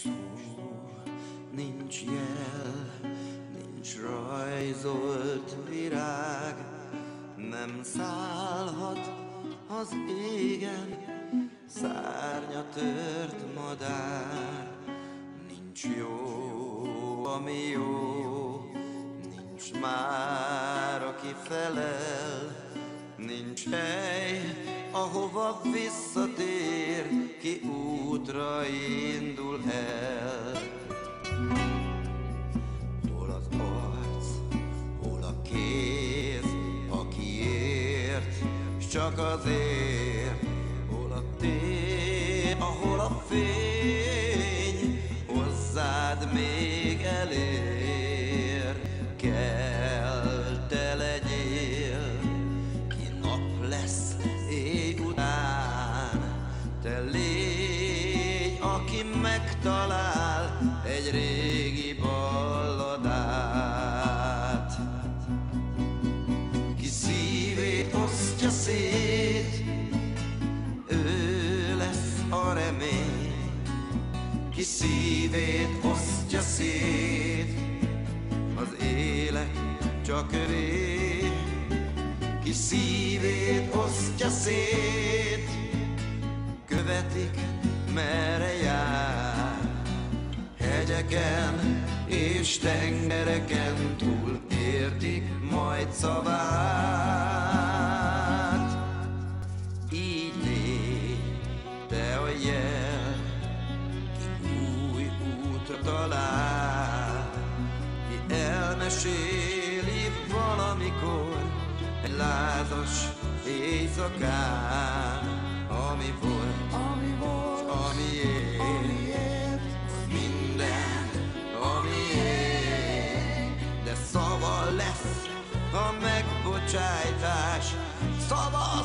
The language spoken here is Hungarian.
szó, nincs jel, nincs rajzolt virág, nem szállhat az égen szárnya tört madár. Nincs jó, ami jó, nincs már, aki felel, nincs hely, ahova visszatér, ki útra indul el. Hol az arc, hol a kéz, aki ért, s csak azért, hol a tér, ahol a fény hozzád még elér. Kell te legyél, ki nap lesz éj után, te légy, aki megtalál egy régi balladát. Ki szívét osztja szét, ő lesz a remény. Ki szívét osztja szét, az élet csak övé. Ki szívét osztja szét, követik, merre jár. Hegyeken és tengereken túl értik majd szavát. Így légy te a jel, ki új útra talál, ki elmeséli valamikor egy lázas éjszakán, ami volt, s ami ér, minden, ami ér. De szava lesz a megbocsájtás, szava